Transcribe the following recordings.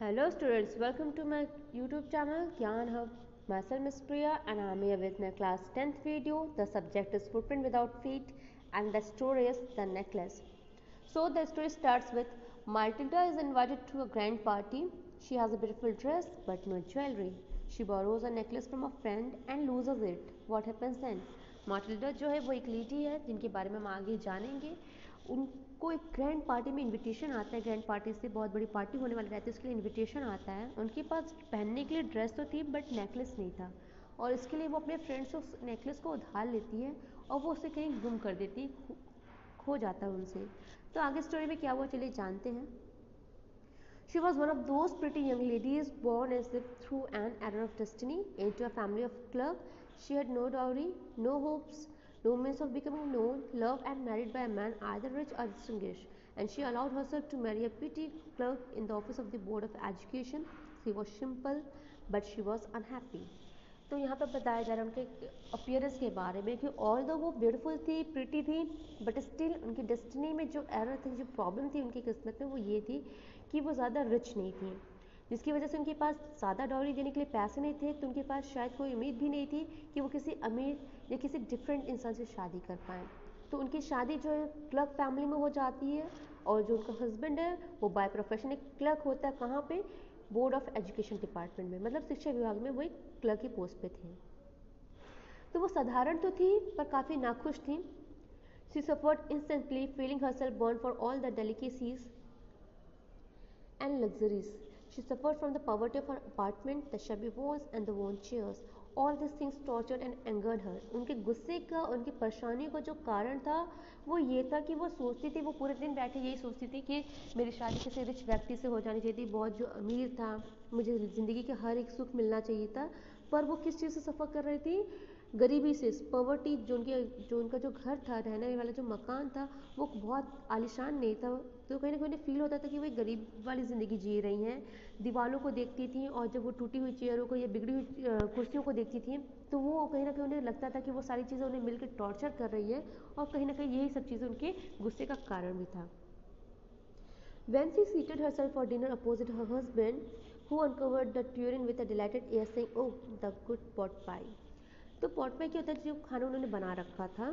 Hello students, welcome to my YouTube channel Gyan Hub. Myself Miss Priya and I am here with my class 10th video. The subject is footprint without feet and the story is the necklace. So the story starts with Matilda is invited to a grand party. She has a beautiful dress but no jewelry. She borrows a necklace from a friend and loses it. What happens then? माटिल्डा जो है वो एक lady है जिनके बारे में हम आगे जानेंगे. उनको एक ग्रैंड पार्टी में इनविटेशन आता है. ग्रैंड पार्टी से बहुत बड़ी पार्टी होने वाली रहती है, उसके लिए इनविटेशन आता है. उनके पास पहनने के लिए ड्रेस तो थी बट नेकलेस नहीं था और इसके लिए वो अपने फ्रेंड से उस नेकलेस को उधार लेती है और वो उसे कहीं गुम कर देती, खो जाता है उनसे. तो आगे स्टोरी में क्या हुआ चलिए जानते हैं. She was one of those pretty young ladies born as if through an error of destiny into a family of clerks. She had no dowry, no hopes, no means of becoming known, loved and married by a man either rich or distinguished, and she allowed herself to marry a petty clerk in the office of the Board of Education. She was simple, but she was unhappy. तो यहाँ पर बताया जा रहा है उनके appearance के बारे में कि ऑल दो वो ब्यूटीफुल थी, प्रिटी थी, बट स्टिल उनकी डेस्टिनी में जो एरर थी, जो प्रॉब्लम थी उनकी किस्मत में, वो ये थी कि वो ज़्यादा रिच नहीं थी, जिसकी वजह से उनके पास ज़्यादा डॉलरी देने के लिए पैसे नहीं थे. तो उनके पास शायद कोई उम्मीद भी नहीं थी कि वो किसी अमीर या किसी डिफरेंट इंसान से शादी कर पाएँ. तो उनकी शादी जो है क्लर्क फैमिली में हो जाती है और जो उनका हस्बैंड है वो बाय प्रोफेशन एक क्लर्क होता है. कहाँ पे? बोर्ड ऑफ एजुकेशन डिपार्टमेंट में, मतलब शिक्षा विभाग में वो एक क्लर्क की पोस्ट पे थे. तो वो साधारण तो थी पर काफ़ी नाखुश थी. She suffered instantly feeling herself born for all the delicacies and luxuries. She suffered from the poverty of her apartment, the shabby walls and the worn chairs. All these things tortured and angered her. उनके गुस्से का, उनकी परेशानी का जो कारण था वो ये था कि वो सोचती थी, वो पूरे दिन बैठे यही सोचती थी कि मेरी शादी किसी रिच व्यक्ति से हो जानी चाहिए थी, बहुत जो अमीर था, मुझे ज़िंदगी के हर एक सुख मिलना चाहिए था. पर वो किस चीज़ से सफ़र कर रही थी? गरीबी से, पॉवर्टी. जो उनका जो घर था, रहने वाला जो मकान था वो बहुत आलीशान नहीं था. तो कहीं ना कहीं फील होता था कि वो गरीब वाली ज़िंदगी जी रही हैं. दीवारों को देखती थी और जब वो टूटी हुई चेयरों को या बिगड़ी हुई कुर्सियों को देखती थी तो वो कहीं ना कहीं उन्हें लगता था कि वो सारी चीज़ें उन्हें मिलकर टॉर्चर कर रही है और कहीं ना कहीं यही सब चीज़ें उनके गुस्से का कारण भी था. When she seated herself for dinner opposite her husband, who uncovered the tureen with a delighted air, saying, "Oh, the good pot pie." तो पॉट पाई क्या होता है? जो खाना उन्होंने बना रखा था,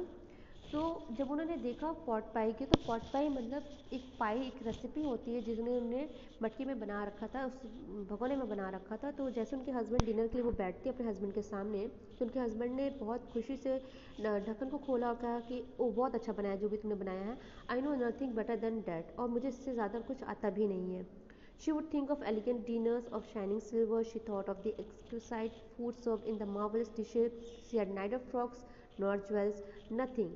तो जब उन्होंने देखा पॉट पाई की, तो पॉट पाई मतलब एक पाई, एक रेसिपी होती है जिसने उन्होंने मटकी में बना रखा था, उस भगोने में बना रखा था. तो जैसे उनके हस्बैंड डिनर के लिए वो बैठते अपने हस्बैंड के सामने, तो उनके हस्बैंड ने बहुत खुशी से ढक्कन को खोला और कहा कि ओ बहुत अच्छा बनाया जो भी तुमने बनाया है. I know nothing better than that, और मुझे इससे ज़्यादा कुछ आता भी नहीं है. She would think of elegant dinners of shining silver. She thought of the exquisite food served in the marvelous dishes. She had neither frocks nor jewels, nothing,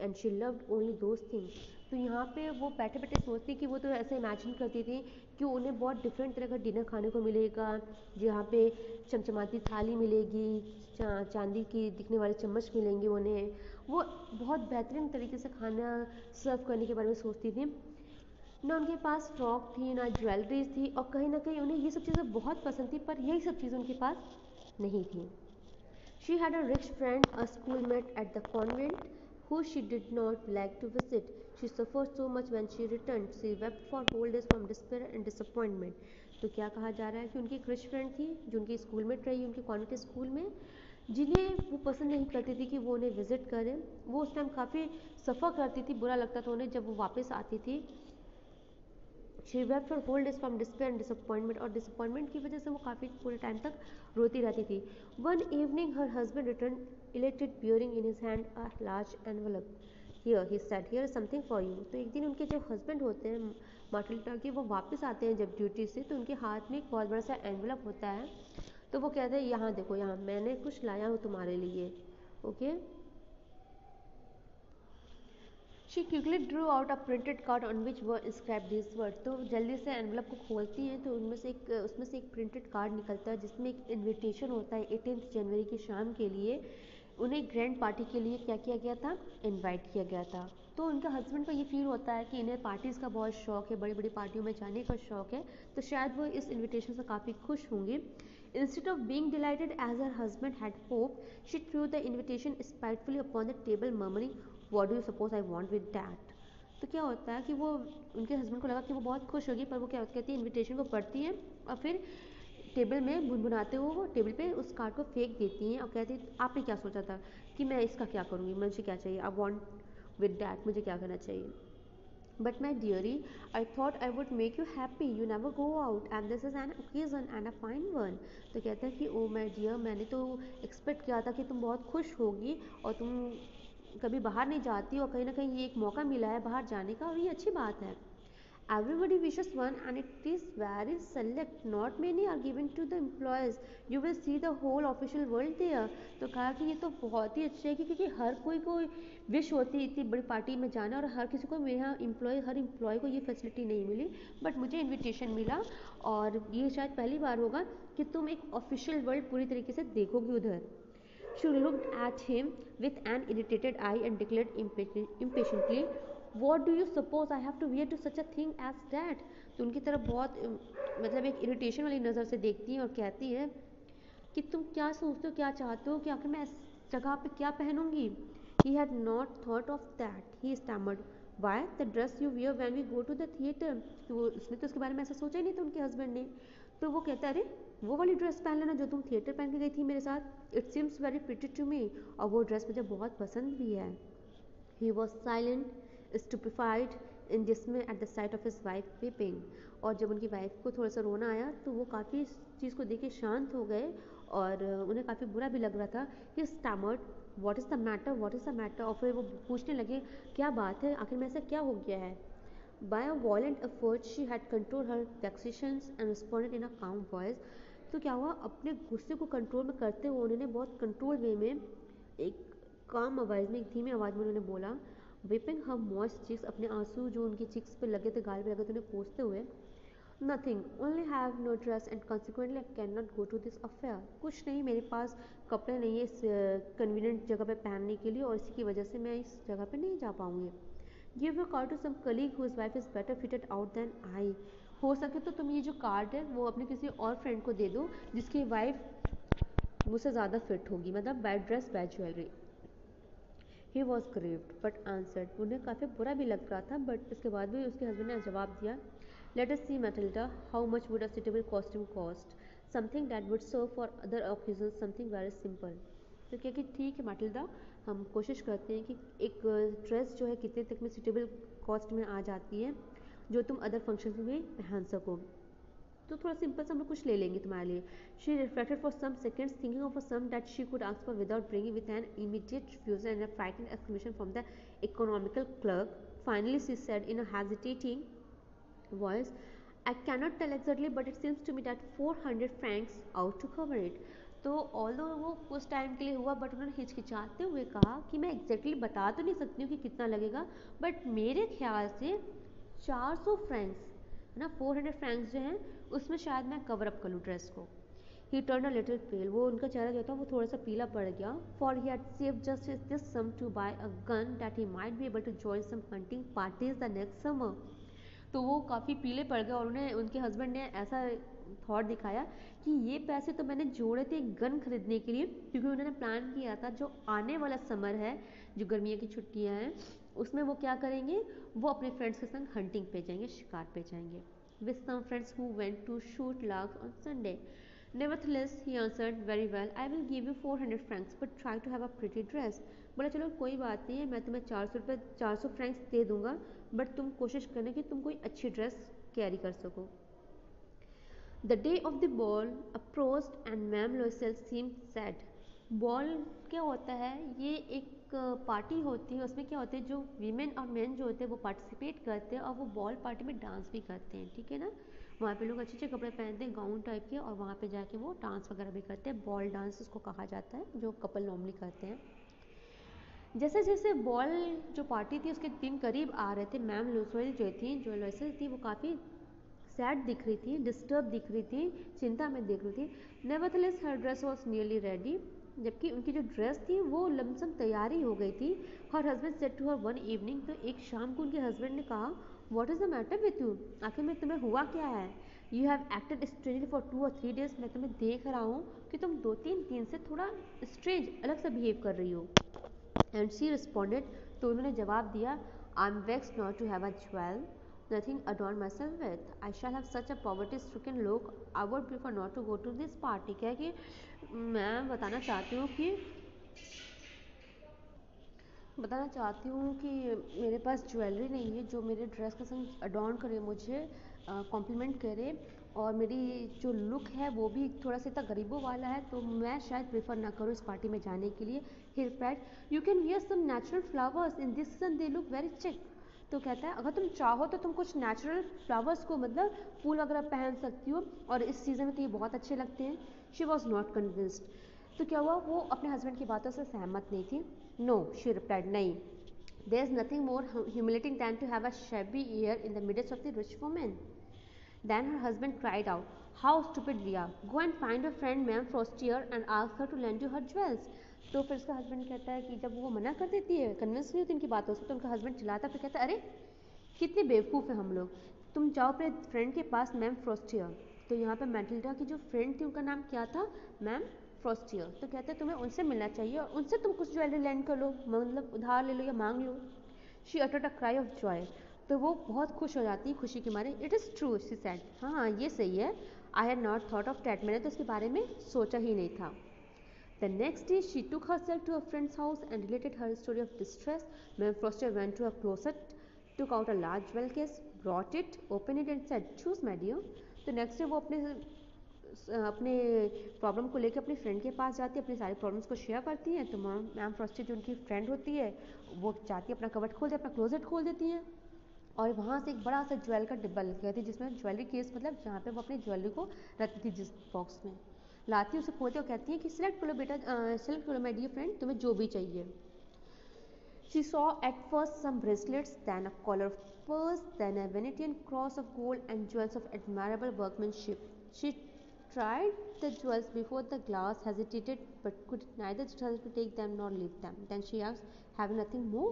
and she loved only those things. तो यहाँ पे वो बैठे बैठे सोचती कि वो तो ऐसे इमेजिन करती थी कि उन्हें बहुत डिफरेंट तरह का डिनर खाने को मिलेगा, जहाँ पे चमचमाती थाली मिलेगी, चांदी की दिखने वाले चम्मच मिलेंगे उन्हें. वो बहुत बेहतरीन तरीके से खाना सर्व करने के बारे में सोचती थी. ना उनके पास फ्रॉक थी, ना ज्वेलरीज थी, और कहीं ना कहीं उन्हें ये सब चीज़ें बहुत पसंद थी पर यही सब चीज़ें उनके पास नहीं थी. She had a rich friend, a schoolmate at the convent, who she did not like to visit. She suffered so much when she returned. She wept for whole days from despair and disappointment. तो क्या कहा जा रहा है कि उनकी एक rich friend थी जो उनकी स्कूलमेट रही उनके कॉन्वेंट स्कूल में, जिन्हें वो पसंद नहीं करती थी कि वो उन्हें विजिट करें. वो उस टाइम काफ़ी सफ़र करती थी, बुरा लगता था उन्हें जब वो वापस आती थी. She wept for whole days from despair and disappointment, और डिसअपॉइंटमेंट की वजह से वो काफ़ी पूरे टाइम तक रोती रहती थी. One evening her husband return elected bearing in his hand a large envelope. Here he said, here is something for you. तो एक दिन उनके जो हस्बैंड होते हैं मार्टिल्डा के, वो वापस आते हैं जब ड्यूटी से, तो उनके हाथ में एक बहुत बड़ा सा एनवलप होता है. तो वो कहते हैं यहाँ देखो, यहाँ मैंने कुछ लाया हूँ तुम्हारे लिए. Okay. She quickly drew out a printed card on which were inscribed these words. तो जल्दी से एनवलप को खोलती हैं तो उसमें से एक प्रिंटेड कार्ड निकलता है जिसमें एक इनविटेशन होता है 18 जनवरी की शाम के लिए. उन्हें ग्रैंड पार्टी के लिए क्या किया गया था? इनवाइट किया गया था. तो उनके हस्बैंड को ये फील होता है कि इन्हें पार्टीज़ का बहुत शौक है, बड़ी बड़ी पार्टियों में जाने का शौक है, तो शायद वो इस इन्विटेशन से काफ़ी खुश होंगे. Instead of being delighted as her husband had hoped, she threw the invitation spitefully upon the table, murmuring, "What do you suppose I want with that?" तो क्या होता है कि वो उनके हस्बैंड को लगा कि वो बहुत खुश होगी, पर वो क्या कहती है इनविटेशन को पढ़ती है और फिर टेबल में भुनभुनाते हुए वो टेबल पे उस कार्ड को फेंक देती हैं और कहती है आपने क्या सोचा था कि मैं इसका क्या करूँगी, मुझे क्या चाहिए, आई वॉन्ट विद डैट, मुझे क्या करना चाहिए. But my dearie, I thought I would make you happy. You never go out and this is an occasion and a fine one. तो कहते हैं कि ओ माय डियर, मैंने तो एक्सपेक्ट किया था कि तुम बहुत खुश होगी और तुम कभी बाहर नहीं जाती और कहीं ना कहीं ये एक मौका मिला है बाहर जाने का और ये अच्छी बात है. Everybody wishes one and it is very select. Not many are given to the employees. You will see the whole official world there. तो कहा कि ये तो बहुत ही अच्छा है क्योंकि हर कोई को विश होती है इतनी बड़ी पार्टी में जाना और हर किसी को मेरे यहाँ हर एम्प्लॉय को ये फैसिलिटी नहीं मिली, बट मुझे इनविटेशन मिला और ये शायद पहली बार होगा कि तुम एक ऑफिशियल वर्ल्ड पूरी तरीके से देखोगे उधर. She looked at him with an irritated eye and declared impatiently, what do you suppose I have to wear to such a thing as that? तो उनकी तरफ बहुत मतलब एक इरिटेशन वाली नज़र से देखती हैं और कहती है कि तुम क्या सोचते हो, क्या चाहते हो कि आखिर मैं इस जगह पे क्या पहनूंगी. He had not thought of that. He stammered, why the dress you wear when we go to the theater. तो उसने तो इसके बारे में ऐसा सोचा ही नहीं था उनके हस्बैंड ने. तो वो कहता है अरे वो वाली ड्रेस पहन लेना जो तुम थिएटर पहन के गई थी मेरे साथ. It seems very pretty to me. और वो ड्रेस मुझे बहुत पसंद भी है. He was silent, stupefied in dismay at the sight of his wife weeping. और जब उनकी वाइफ को थोड़ा सा रोना आया तो वो काफ़ी इस चीज़ को देख के शांत हो गए और उन्हें काफ़ी बुरा भी लग रहा था. He stammered, what is the matter, what is the matter. और फिर वो पूछने लगे क्या बात है, आखिर में ऐसा क्या हो गया है. By a violent effort she had controlled her vexations and responded in a calm voice. तो क्या हुआ, अपने गुस्से को कंट्रोल में करते हुए उन्होंने बहुत कंट्रोल वे में एक काम आवाज़ में, एक धीमी आवाज़ में उन्होंने बोला, विपिंग हर मॉइस्ट चिक्स, अपने आंसू जो उनकी चिक्स पे लगे थे, गाल पे लगे थे, उन्हें पोंछते हुए, nothing, only have no dress and consequently I can not go to this affair. कुछ नहीं, मेरे पास कपड़े नहीं है इस कन्वीनियंट जगह पे पहनने के लिए और इसी की वजह से मैं इस जगह पे नहीं जा पाऊँगी. Give your card to some colleague whose wife is better fitted out than I. हो सके तो तुम ये जो कार्ड है वो अपने किसी और फ्रेंड को दे दो जिसकी वाइफ मुझसे ज़्यादा फिट होगी, मतलब bad dress bad jewellery. He was grieved but answered. उन्हें काफ़ी बुरा भी लग रहा था बट इसके बाद भी उसके हस्बैंड ने जवाब दिया, let us see Matilda how much would a suitable costume cost, something that would serve for other occasion, something very simple. तो क्या कि ठीक है मैटिल्डा, हम कोशिश करते हैं कि एक ड्रेस जो है कितने तक में सुटेबल कॉस्ट में आ जाती है जो तुम अदर फंक्शन में पहन सको. तो थोड़ा सिंपल सा हम लोग कुछ ले लेंगे तुम्हारे लिए. She reflected for some seconds thinking of a sum that she could ask for without bringing with an immediate refusal and a frightened exclamation from the economical clerk. Finally she said in a hesitating voice, I cannot tell exactly but it seems to me that 400 francs out to cover it. तो although वो कुछ time के लिए हुआ but उन्होंने हिचकिचाते हुए कहा कि मैं एग्जैक्टली बता तो नहीं सकती हूँ कि कितना लगेगा, बट मेरे ख्याल से 400 फ्रैंक्स है ना, 400 फ्रैंक्स जो हैं उसमें शायद मैं कवर अप कर लूँ ड्रेस को. ही टर्न अ लिटिल पेल. वो उनका चेहरा जो था वो थोड़ा सा पीला पड़ गया. For he had saved just this sum to buy a gun that he might be able to join some hunting parties the next summer. तो वो काफ़ी पीले पड़ गए और उन्हें उनके हस्बैंड ने ऐसा थॉट दिखाया कि ये पैसे तो मैंने जोड़े थे एक गन खरीदने के लिए, क्योंकि उन्होंने प्लान किया था जो आने वाला समर है, जो गर्मियों की छुट्टियां हैं, उसमें वो क्या करेंगे, वो अपने फ्रेंड्स के संग हंटिंग पे जाएंगे, शिकार पे जाएंगे. With some friends who went to shoot larks on Sunday. Nevertheless, he answered, very well, I will give you 400 francs, but try to have a pretty dress. बोला चलो कोई बात नहीं है, मैं तुम्हें 400 फ्रैंक्स दे दूंगा, बट तुम कोशिश करना कि तुम कोई अच्छी ड्रेस कैरी कर सको. The day of the ball approached and ma'am Loisel seemed sad. Ball क्या होता है, ये एक पार्टी होती है, उसमें क्या होते हैं जो वीमेन और मेन जो होते हैं वो पार्टिसिपेट करते हैं और वो बॉल पार्टी में डांस भी करते हैं, ठीक है ना. वहाँ पे लोग अच्छे अच्छे कपड़े पहनते हैं गाउन टाइप के और वहाँ पे जाके वो डांस वगैरह भी करते हैं. बॉल डांस इसको कहा जाता है जो कपल नॉर्मली करते हैं. जैसे जैसे बॉल जो पार्टी थी उसके दिन करीब आ रहे थे, मैम लोइसेल जो लोइसेल थी वो काफ़ी सैड दिख रही थी, डिस्टर्ब दिख रही थी, चिंता में दिख रही थी. Nevertheless her dress was nearly ready. जबकि उनकी जो ड्रेस थी वो लमसम तैयारी हो गई थी. Her husband said to her one evening. तो एक शाम को उनके हस्बैंड ने कहा, what is the matter with you, आखिर में तुम्हें हुआ क्या है. You have acted strangely for 2 or 3 days. मैं तुम्हें देख रहा हूँ कि तुम 2-3 दिन से थोड़ा स्ट्रेंज अलग सा बिहेव कर रही हो. And she responded. तो उन्होंने जवाब दिया, I'm vexed not to have a jewel, nothing adorn myself with. I shall have such a poverty-stricken look. I would prefer not to go to this party. क्या कि मैं बताना चाहती हूँ कि मेरे पास ज्वेलरी नहीं है जो मेरे ड्रेस का संग अडॉर्न करे, मुझे कॉम्प्लीमेंट करे, और मेरी जो लुक है वो भी थोड़ा सा इतना गरीबों वाला है, तो मैं शायद प्रेफर ना करूँ इस पार्टी में जाने के लिए. He replied, you can wear some natural flowers in this season, they look very chic. तो कहता है अगर तुम चाहो तो तुम कुछ नेचुरल फ्लावर्स को मतलब फूल वगैरह पहन सकती हो, और इस सीज़न में तो ये बहुत अच्छे लगते हैं. She was not convinced. तो क्या हुआ, वो अपने हस्बैंड की बातों से सहमत नहीं थी. नो, शी रिप्लाइड, नहीं. There is nothing more humiliating than to have a shabby ear in the midst of the rich women. Then her husband cried out, how stupid we are. Go and find your friend Ma'am Frostier and ask her to lend you her jewels. तो फिर उसका husband कहता है कि जब वो मना कर देती है, कन्विंस नहीं होती इनकी बातों से, तो उनका हस्बैंड चिल्लाता फिर कहता है, अरे कितने बेवकूफ़ हैं हम लोग, तुम जाओ अपने फ्रेंड के पास मैम फ्रोस्टियर. तो यहाँ पे मैटिल्डा की जो फ्रेंड थी उनका नाम क्या था, मैम फ्रोस्टियर. तो कहते हैं तुम्हें उनसे मिलना चाहिए और उनसे तुम कुछ ज्वेलरी लैंड कर लो, मतलब उधार ले लो या मांग लो. She uttered a cry of joy. तो वो बहुत खुश हो जाती है खुशी के मारे. It is true, she said, हाँ ये सही है. I had not thought of that, मैंने तो इसके बारे में सोचा ही नहीं था. The next day, she took herself to a friend's house and related her story of distress. Ma'am Foster went to her closet, took out a large jewel case, brought it, opened it and said, choose my dear. तो next day वो अपने problem को लेकर अपनी friend के पास जाती है, अपनी सारी प्रॉब्लम्स को शेयर करती हैं. तो मैम फ्रॉस्टी जो उनकी फ्रेंड होती है वो चाहती है अपना कबर्ड खोल दे, अपना क्लोजेट खोल देती हैं, और वहाँ से एक बड़ा सा ज्वेल का डिब्बा लेकर आती है जिसमें ज्वेलरी केस, मतलब जहाँ पे वो अपनी ज्वेलरी को रखती थी, जिस बॉक्स में लाती है उसे खोलती है और कहती है कि सिलेक्ट करो बेटा, सिलेक्ट करो माय डियर फ्रेंड, तुम्हें जो भी चाहिए. She saw at first some bracelets, then a collar of pearls, then a Venetian cross of gold and jewels of admirable workmanship. She tried the jewels before the glass, hesitated, but could neither decide to take them nor leave them. Then she asked, "Have you nothing more?"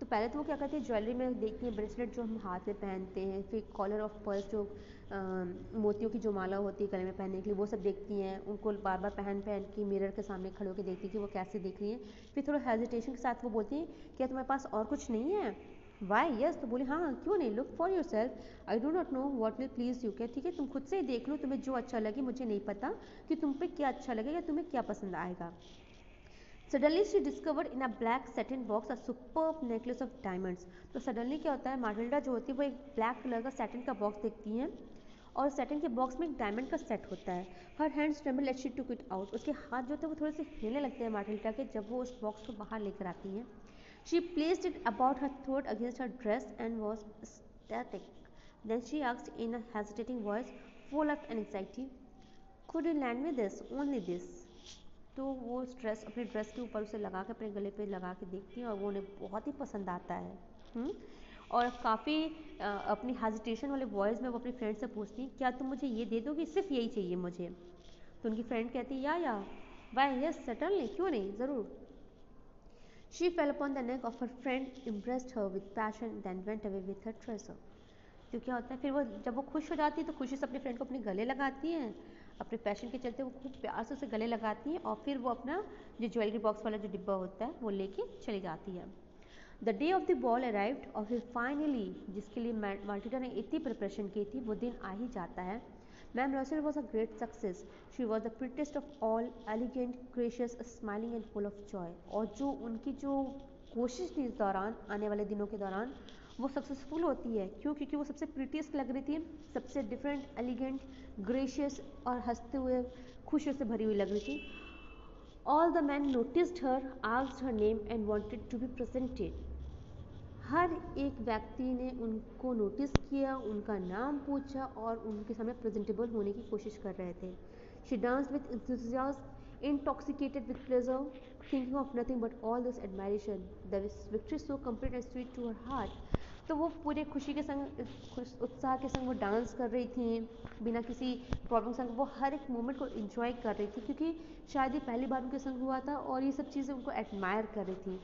तो पहले तो वो क्या करती है, jewellery में देखती है ब्रेसलेट जो हम हाथ में पहनते हैं, फिर कॉलर ऑफ पर्स जो मोतियों की जो माला होती है गले में पहनने के लिए, वो सब देखती हैं. उनको बार बार पहन के मिरर के सामने खड़े होकर देखती है कि वो कैसे दिख रही हैं. फिर थोड़ा हेजिटेशन के साथ वो बोलती हैं, क्या तुम्हारे पास और कुछ नहीं है? Why yes. तो बोली हाँ, क्यों नहीं, look for your self, I do not know what will please you. क्या ठीक है, तुम खुद से ही देख लो, तुम्हें जो अच्छा लगे, मुझे नहीं पता कि तुम पे क्या अच्छा लगेगा, तुम्हें क्या पसंद आएगा. Suddenly she discovered in a black satin box a superb necklace of diamonds. तो सडनली क्या होता है, माटिल्डा जो होती है वो एक ब्लैक कलर का सैटिन का बॉक्स देखती हैं, और सैटिन के बॉक्स में एक डायमंड का सेट होता है. Her hands tremble as she took it out. उसके हाथ जो थे वो थोड़े से हिलने लगते हैं माटिल्डा के जब वो उस बॉक्स को बाहर लेकर आती हैं. She placed it about her throat against her dress and was ecstatic. Then she asked in a hesitating voice, full of anxiety, could you lend me this, only this? तो वो ड्रेस अपनी dress के ऊपर उसे लगा के अपने गले पे लगा के देखती हैं और वो उन्हें बहुत ही पसंद आता है. और काफ़ी अपनी हेजिटेशन वाले वॉइस में वो अपनी फ्रेंड से पूछती हैं, क्या तुम मुझे ये दे दोगी, सिर्फ यही चाहिए मुझे? तो उनकी फ्रेंड कहती है, या वाई यस सर्टेनली, क्यों नहीं, ज़रूर. She fell upon the neck of her friend, impressed her with passion, then went away with her treasure. तो क्या होता है, फिर वो जब वो खुश हो जाती है तो खुशी से अपने फ्रेंड को अपने गले लगाती हैं, अपने पैशन के चलते वो खूब प्यार से उसे गले लगाती हैं, और फिर वो अपना जो ज्वेलरी बॉक्स वाला जो डिब्बा होता है वो लेके चली जाती है. The day of the ball arrived, और फिर फाइनली जिसके लिए मार्टिना ने इतनी प्रिपरेशन की थी वो दिन आ ही जाता है. Ma'am Loisel was a great success. She was the prettiest of all, elegant, gracious, smiling and full of joy. और जो उनकी जो कोशिश थी इस दौरान, आने वाले दिनों के दौरान, वो सक्सेसफुल होती है. क्यों? क्योंकि वो सबसे प्रिटीस्ट लग रही थी, सबसे डिफरेंट, एलिगेंट, ग्रेशियस और हंसते हुए खुशियों से भरी हुई लग रही थी. All the men noticed her, asked her name and wanted to be presented. हर एक व्यक्ति ने उनको नोटिस किया, उनका नाम पूछा और उनके सामने प्रेजेंटेबल होने की कोशिश कर रहे थे. She danced with enthusiasm, intoxicated with pleasure, thinking of nothing but all this admiration. The victory so complete and sweet to her heart. तो वो पूरे खुशी के संग, उत्साह के संग वो डांस कर रही थी, बिना किसी प्रॉब्लम संग वो हर एक मोमेंट को एंजॉय कर रही थी, क्योंकि शायद ये पहली बार उनके संग हुआ था और ये सब चीज़ें उनको एडमायर कर रही थी.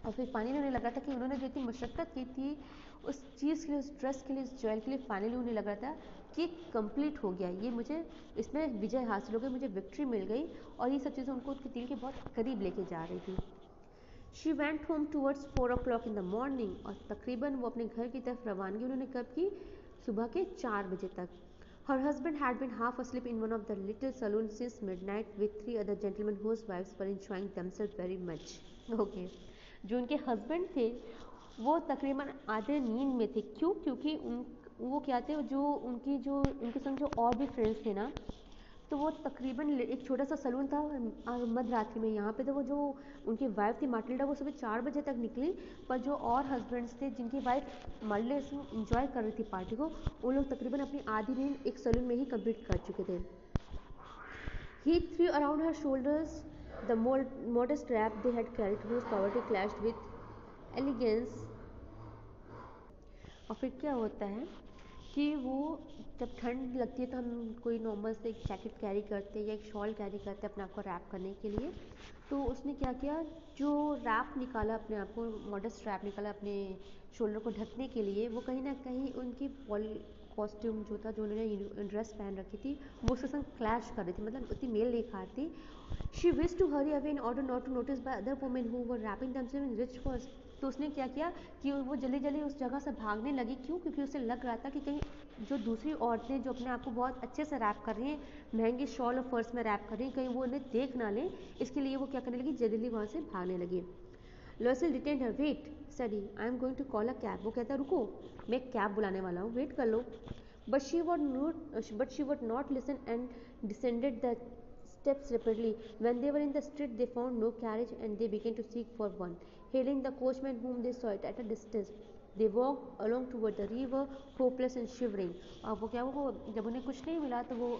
और फिर फाइनली उन्हें लगा था कि उन्होंने जो इतनी मशक्क़त की थी उस चीज़ के लिए, उस ड्रेस के लिए, उस ज्वेल के लिए, फाइनली उन्हें लग रहा था कि कंप्लीट हो गया, ये मुझे इसमें विजय हासिल हो गई, मुझे विक्ट्री मिल गई, और ये सब चीज़ें उनको उसके दिल के बहुत करीब लेके जा रही थी. She went home towards 4 o'clock in the morning, और तकरीबन वो अपने घर की तरफ रवानगी उन्होंने कब की? सुबह के 4 बजे तक. Her husband had been half asleep in one of the little saloons since midnight with 3 other gentlemen whose wives were enjoying themselves very much. Okay. जो उनके हस्बैंड थे वो तकरीबन आधे नींद में थे. क्यों? क्योंकि वो क्या थे, जो उनके संग जो और भी फ्रेंड्स थे ना, तो वो तकरीबन एक छोटा सा सलून था मध्य रात्रि में यहाँ पे. तो वो जो उनकी वाइफ थी मार्टिल्डा, वो सुबह 4 बजे तक निकली, पर जो और हस्बैंड्स थे जिनकी वाइफ मार्टिल्डा इंजॉय कर रही थी पार्टी को, उन लोग तकरीबन अपनी आधी नींद एक सलून में ही कंप्लीट कर चुके थे. He threw around her shoulders the modest wrap they had carried, whose poverty clashed with elegance. और फिर क्या होता है कि वो जब ठंड लगती है तो हम कोई नॉर्मल से एक जैकेट कैरी करते हैं या एक शॉल कैरी करते हैं अपने आप को रैप करने के लिए. तो उसने क्या किया, जो रैप निकाला अपने आप को, मॉडेस्ट रैप निकाला अपने शोल्डर को ढकने के लिए, वो कहीं ना कहीं उनकी कॉस्ट्यूम जो था, जो उन्होंने ड्रेस पहन रखी थी, वो उसके संग क्लैश कर रही थी, मतलब उतनी मेल नहीं खा रही थी. She wish to hurry away in order not to notice by other women who were wrapping themselves in rich furs. तो उसने क्या किया कि वो जल्दी जल्दी उस जगह से भागने लगी. क्यों? क्योंकि उसे लग रहा था कि कहीं जो दूसरी औरतें जो अपने आप को बहुत अच्छे से रैप कर रही हैं, महंगे शॉल और पर्स में रैप कर रही हैं, कहीं वो उन्हें देख ना लें, इसके लिए वो क्या करने लगी, जल्दी वहाँ से भागने लगी. Loisel detained her. Wait Sadie, I am going to call a cab. वो कहता है रुको, मैं एक कैब बुलाने वाला हूँ, वेट कर लो. But she would not listen and descended the steps rapidly. When they were in the street, they found no carriage and they began to seek for one. Hailing the coachman whom they saw at a distance, they walked along toward the river, hopeless and shivering. अब वो क्या, वो जब उन्हें कुछ नहीं मिला तो वो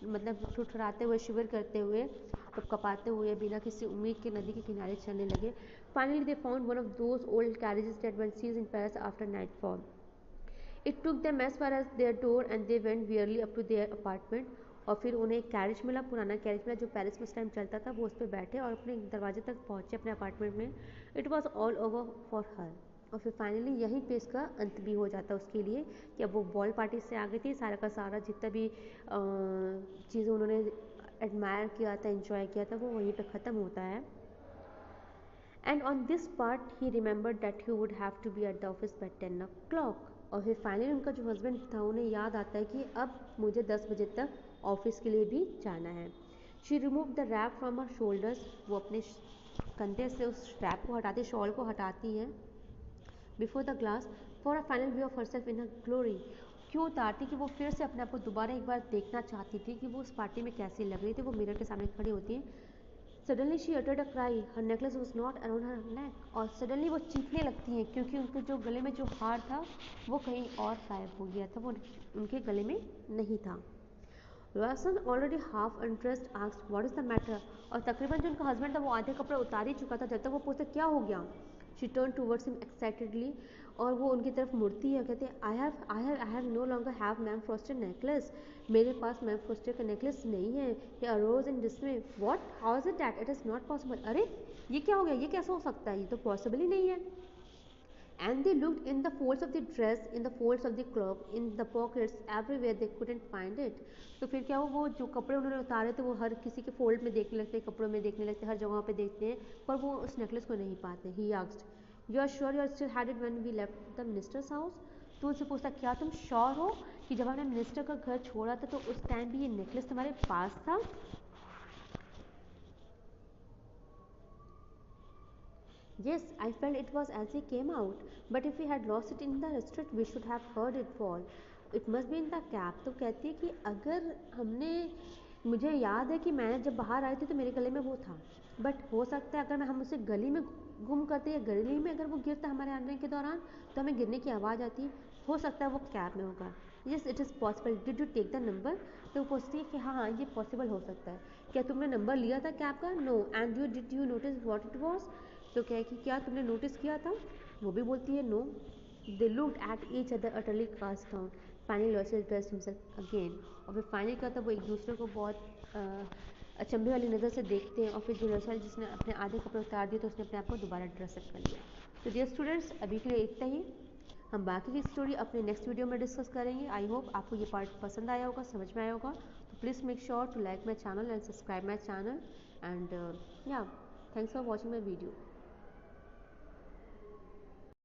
मतलब ठुठुराते हुए, शिविर करते हुए, कपाते हुए, बिना किसी उम्मीद के नदी के किनारे चलने लगे. Finally they found one of those old carriages that were seized in Paris after nightfall. It took them as far as their door and they went wearily up to their apartment. और फिर उन्हें एक carriage मिला, पुराना carriage मिला जो Paris में उस टाइम चलता था. वो उस पर बैठे और अपने दरवाजे तक पहुँचे अपने अपार्टमेंट में. It was all over for her. और फिर फाइनली यहीं पे इसका अंत भी हो जाता है उसके लिए कि अब वो बॉल पार्टी से आ गई थी. सारा का सारा जितना भी चीज़ें उन्होंने एडमायर किया था, इंजॉय किया था, वो वहीं पे ख़त्म होता है. And on this part he remembered that he would have to be at the office by 10 o'clock. और फिर फाइनली उनका जो हस्बैंड था उन्हें याद आता है कि अब मुझे 10 बजे तक ऑफिस के लिए भी जाना है. She remove the wrap from her shoulders. वो अपने कंधे से उस रैप को हटाती, शॉल को हटाती है. Before the glass for a final view of herself in her glory. क्यों उतारती कि वो फिर से अपने आप को दोबारा एक बार देखना चाहती थी कि वो उस पार्टी में कैसी लग रही थी. वो मिरर के सामने खड़ी होती है. Suddenly she uttered a cry. Her necklace was not around her neck. और सडनली वो चीखने लगती हैं क्योंकि उनके जो गले में जो हार था वो कहीं और गायब हो गया था, वो उनके गले में नहीं था. रॉसन already half interest asked what is the matter. और तकरीबन जो उनका हस्बैंड था वो आधे कपड़े उतार ही चुका था जब तक वो पूछते क्या हो गया. She turn towards him excitedly. और वो उनकी तरफ मुड़ती है, कहते हैं I have no longer have ma'am Forestier necklace. मेरे पास मैम फ्रॉस्टर का नेकलेस नहीं है. He arose in dismay. What, how is it that, it is not possible. अरे ये क्या हो गया, ये कैसे हो सकता है, ये तो पॉसिबल ही नहीं है. And they looked in the folds of the dress, in the folds of the cloak, in the pockets, everywhere they couldn't find it. तो फिर क्या वो जो कपड़े उन्होंने उतारे थे वो हर किसी के फोल्ड में देखने लगते, कपड़ों में देखने लगते, हर जगह पे देखते हैं, पर वो उस नेकलेस को नहीं पाते. He asked, "You are sure you still had it when we left the minister's house?" तो उनसे पूछता क्या तुम श्योर हो कि जब हमने मिनिस्टर का घर छोड़ा था तो उस टाइम भी ये नेकलेस तुम्हारे पास था. Yes, I felt it was as he came out, but if we had lost it in the restaurant, we should have heard it fall. It must be in the cab. तो कहती है कि अगर हमने, मुझे याद है कि मैंने जब बाहर आई थी तो मेरे गले में वो था, बट हो सकता है अगर हम उसे गली में गुम करते या गली में अगर वो गिरता हमारे आने के दौरान तो हमें गिरने की आवाज़ आती, हो सकता है वो कैब में होगा. Yes it is possible. Did you take the number. तो वो पूछती है कि हाँ हाँ ये पॉसिबल हो सकता है. क्या तुमने नंबर लिया था कैब का. No. And you did you notice what it was. तो क्या है कि क्या तुमने नोटिस किया था. वो भी बोलती है no. They looked at each other utterly cast down. Finally Loisel dressed himself again. और फिर फाइनली क्या था, वो एक दूसरे को बहुत अचंभे वाली नज़र से देखते हैं. और फिर जो लॉयसेल जिसने अपने आधे कपड़े उतार दिए तो उसने अपने आप को दोबारा ड्रेसअप कर लिया. तो डियर स्टूडेंट्स अभी के लिए इतना ही. हम बाकी की स्टोरी अपने नेक्स्ट वीडियो में डिस्कस करेंगे. आई होप आपको ये पार्ट पसंद आया होगा, समझ में आया होगा. तो please make sure to like my channel and subscribe my channel. And yeah thanks for watching my video.